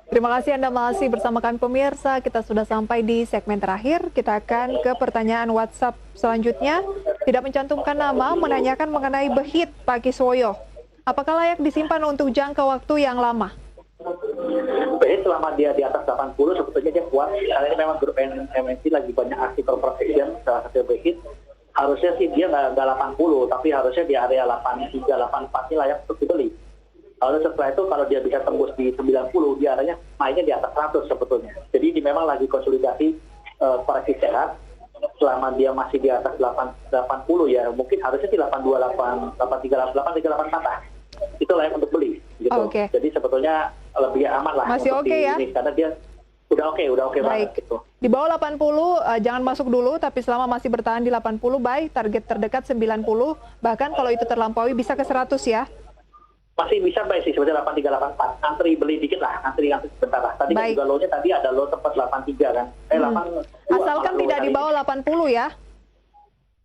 Terima kasih Anda masih bersama kami pemirsa. Kita sudah sampai di segmen terakhir. Kita akan ke pertanyaan WhatsApp selanjutnya. Tidak mencantumkan nama, menanyakan mengenai behit Pak Kiswoyo. Apakah layak disimpan untuk jangka waktu yang lama? Jadi selama dia di atas 80 sebetulnya dia kuat. Karena ini memang grup MNC lagi banyak aksi corporation, salah satu behit. Harusnya sih dia nggak 80, tapi harusnya di area 83, 84 ini layak untuk dibeli. Lalu setelah itu kalau dia bisa tembus di 90, dia arahnya mainnya di atas 100 sebetulnya. Jadi ini memang lagi konsolidasi koreksi sehat. Selama dia masih di atas 80 ya, mungkin harusnya di 82, 83, 84 atas. Itu layak untuk beli. Gitu. Oke. Jadi sebetulnya lebih aman lah. Masih oke ya? Ini, karena dia udah oke banget gitu. Di bawah 80 jangan masuk dulu, tapi selama masih bertahan di 80 buy, target terdekat 90, bahkan kalau itu terlampaui bisa ke 100 ya. Masih bisa baik sih sebetulnya 83, 84. Antri beli dikit lah, antri sebentar lah. Tadi kan juga low-nya tadi ada low tempat 83 kan. 82, asalkan tidak di bawah 80 ya.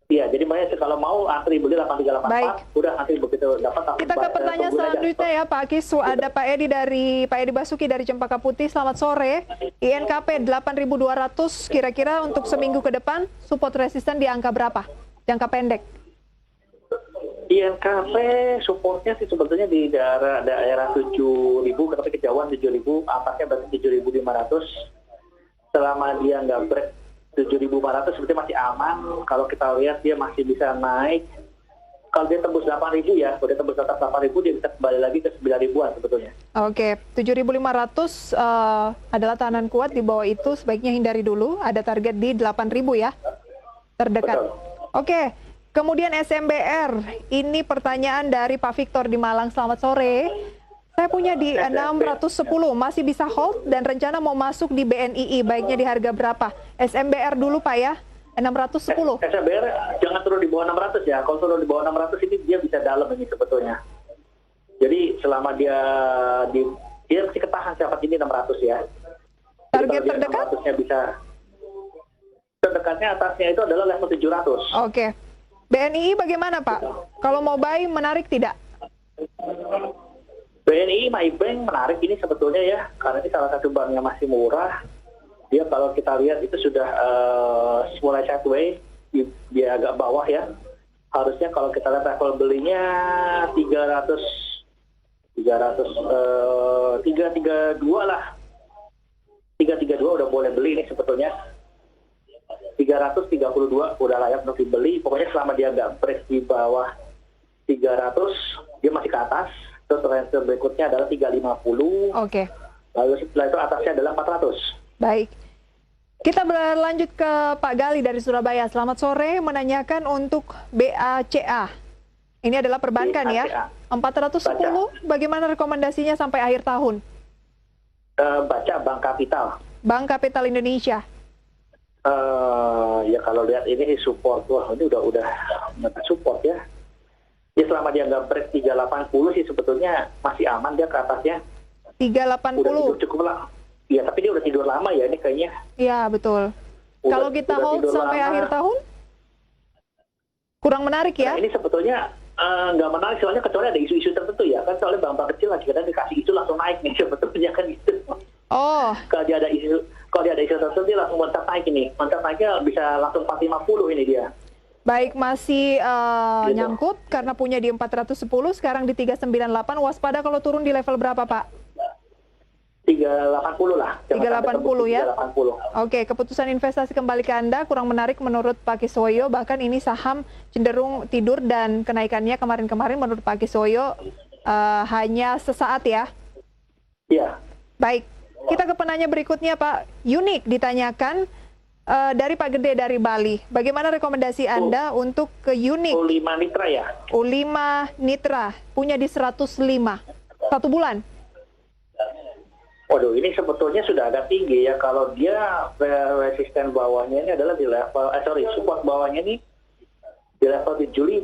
Iya, jadi makanya kalau mau antri beli 83, 84, baik. udah antri begitu dapat. Kita ke pertanyaan selanjutnya ya Pak Kis. Ada Pak Edi Basuki dari Cempaka Putih. Selamat sore. INKP 8.200 kira-kira untuk seminggu ke depan, support resisten di angka berapa? Jangka pendek. INKP supportnya sih sebetulnya di daerah 7.000, tapi kejauhan 7.000, atasnya berarti 7.500. Selama dia nggak break 7.500 sebetulnya masih aman. Kalau kita lihat dia masih bisa naik. Kalau dia tembus 8.000 ya, kalau dia tembus atas 8.000 dia bisa kembali lagi ke 9.000-an sebetulnya. Oke, 7.500 adalah tahanan kuat. Di bawah itu sebaiknya hindari dulu. Ada target di 8.000 ya, terdekat. Betul. Oke, kemudian SMBR. Ini pertanyaan dari Pak Victor di Malang. Selamat sore. Saya punya di 610, masih bisa hold dan rencana mau masuk di BNII, baiknya di harga berapa? SMBR dulu Pak ya, 610. SMBR jangan turun di bawah 600 ya, kalau turun di bawah 600 ini dia bisa dalam ini sebetulnya. Jadi selama dia masih ketahan siapa ini 600 ya. Target terdekat? 600-nya bisa, terdekatnya atasnya itu adalah level 700. Oke. BNII bagaimana Pak? Kalau mau buy menarik tidak? BNI MyBank menarik ini sebetulnya ya, karena ini salah satu bank yang masih murah. Dia kalau kita lihat itu sudah mulai sideways, dia agak bawah ya. Harusnya kalau kita lihat level belinya 332 lah. 332 udah boleh beli nih sebetulnya. 332 udah layak untuk dibeli. Pokoknya selama dia nggak break di bawah 300, dia masih ke atas. Terus range berikutnya adalah 350. Oke. Lalu setelah itu atasnya adalah 400. Baik. Kita berlanjut ke Pak Gali dari Surabaya. Selamat sore, menanyakan untuk BACA. Ini adalah perbankan BACA. ya. 410, bagaimana rekomendasinya sampai akhir tahun? Baca Bank Kapital. Bank Kapital Indonesia. Ya kalau lihat ini support, wah ini udah support ya. Ya selama dia nggak break 380 sih sebetulnya masih aman dia ke atasnya. 380. Udah cukup lah. Ya tapi dia udah tidur lama ya ini kayaknya. Iya betul. Kalau kita hold sampai akhir tahun, kurang menarik ya? Nah, ini sebetulnya nggak menarik soalnya kecuali ada isu-isu tertentu ya kan, soalnya bank-bank kecil lagi kadang dikasih isu langsung naik nih sebetulnya kan gitu. Oh. Kalau dia ada isu tertentu dia langsung loncat naik ini. Loncat naiknya bisa langsung 450 ini dia. Baik, masih nyangkut karena punya di 410, sekarang di 398. Waspada kalau turun di level berapa, Pak? 380 lah. 380 ya? 380. Oke, keputusan investasi kembali ke Anda kurang menarik menurut Pak Kiswoyo. Bahkan ini saham cenderung tidur dan kenaikannya kemarin-kemarin menurut Pak Kiswoyo hanya sesaat ya? Iya. Baik, kita ke penanya berikutnya Pak. Unik ditanyakan dari Pak Gede dari Bali. Bagaimana rekomendasi Anda untuk ke Unik? U5 Nitra ya? U5 Nitra, punya di 105. 1 bulan. Waduh, ini sebetulnya sudah agak tinggi ya. Kalau dia resisten bawahnya ini adalah di level, support bawahnya ini di level 75.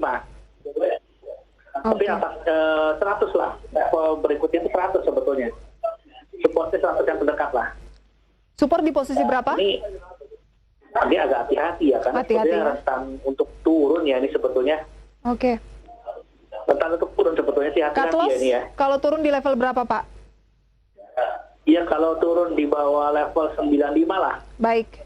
Tapi atas 100 lah. Level berikutnya itu 100 sebetulnya. Supportnya 100 yang terdekat lah. Support di posisi berapa? Ini agak hati-hati ya, karena sebetulnya rentan untuk turun ya ini sebetulnya. Oke. Rentan untuk turun sebetulnya sih hati-hati ya ini ya. Kalau turun di level berapa Pak? Iya, kalau kalau turun di bawah level 95 lah. Baik.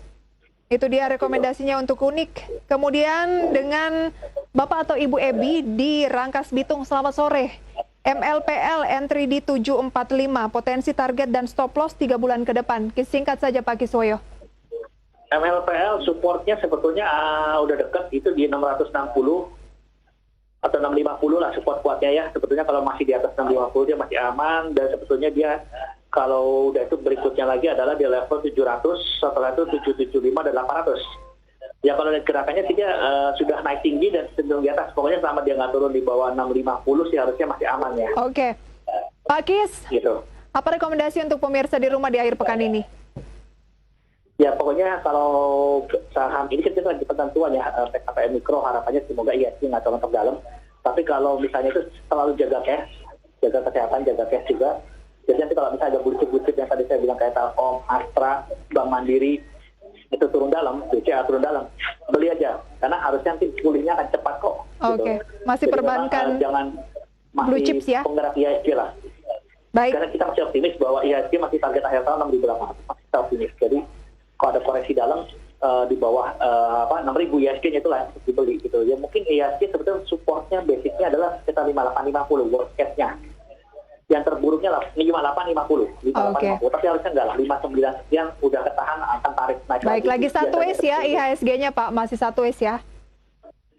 Itu dia rekomendasinya untuk Unik. Kemudian dengan Bapak atau Ibu Ebi di Rangkas Bitung, selamat sore. MLPL entry di 745, potensi target dan stop loss 3 bulan ke depan. Singkat saja Pak Kiswoyo. MLPL supportnya sebetulnya udah dekat, itu di 660 atau 650 lah support kuatnya ya. Sebetulnya kalau masih di atas 650 dia masih aman, dan sebetulnya dia kalau udah itu berikutnya lagi adalah di level 700, setelah itu 775 dan 800. Ya kalau lihat gerakannya sih dia sudah naik tinggi dan cenderung di atas. Pokoknya selama dia nggak turun di bawah 650 sih harusnya masih aman ya. Oke. Pak Kis, Gitu. apa rekomendasi untuk pemirsa di rumah di akhir pekan ini? Ya pokoknya kalau saham ini kita lagi penentuan ya, PKPM Mikro harapannya semoga ISG nggak terlalu dalam. Tapi kalau misalnya itu selalu jaga cash, jaga kesehatan, jaga cash juga. Jadi nanti kalau misalnya ada bullshit yang tadi saya bilang kayak Telkom, Astra, Bank Mandiri, itu turun dalam, BCA turun dalam, beli aja. Karena harusnya nanti pulihnya akan cepat kok. Oke, masih Jadi perbankan memang, jangan blue masih chips ya? penggerak IHSG lah. Baik, Karena kita masih optimis bahwa IHSG masih target akhir tahun 6.800, masih kita optimis. Jadi kalau ada koreksi dalam di bawah 6.000 IHSG-nya itulah yang dibeli gitu. Ya mungkin IHSG sebetulnya supportnya basicnya adalah sekitar 5850 worst case-nya. Yang terburuknya lah 5850, 5850. Tapi harusnya enggak lah, 59 sekian udah ketahan akan tarik naik. baik lagi satu S ya IHSG-nya Pak, masih satu S ya.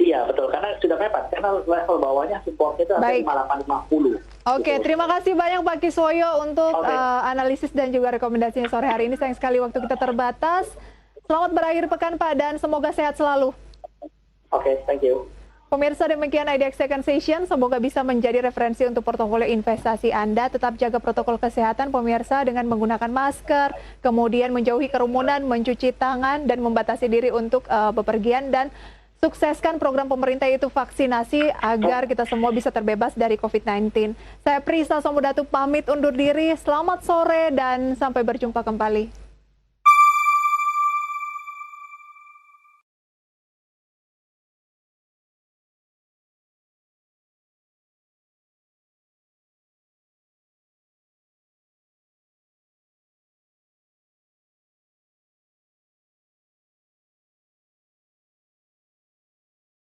Iya betul, karena sudah mepet, karena level bawahnya supportnya itu ada 5850. Oke, Gitu. terima kasih banyak Pak Kiswoyo untuk analisis dan juga rekomendasinya sore hari ini. Sayang sekali waktu kita terbatas. Selamat berakhir pekan Pak dan semoga sehat selalu. Oke, thank you. Pemirsa, demikian IDX Second Session. Semoga bisa menjadi referensi untuk portofolio investasi Anda. Tetap jaga protokol kesehatan pemirsa dengan menggunakan masker, kemudian menjauhi kerumunan, mencuci tangan, dan membatasi diri untuk bepergian. Dan sukseskan program pemerintah itu vaksinasi agar kita semua bisa terbebas dari COVID-19. Saya Prisa Somodatu pamit undur diri. Selamat sore dan sampai berjumpa kembali.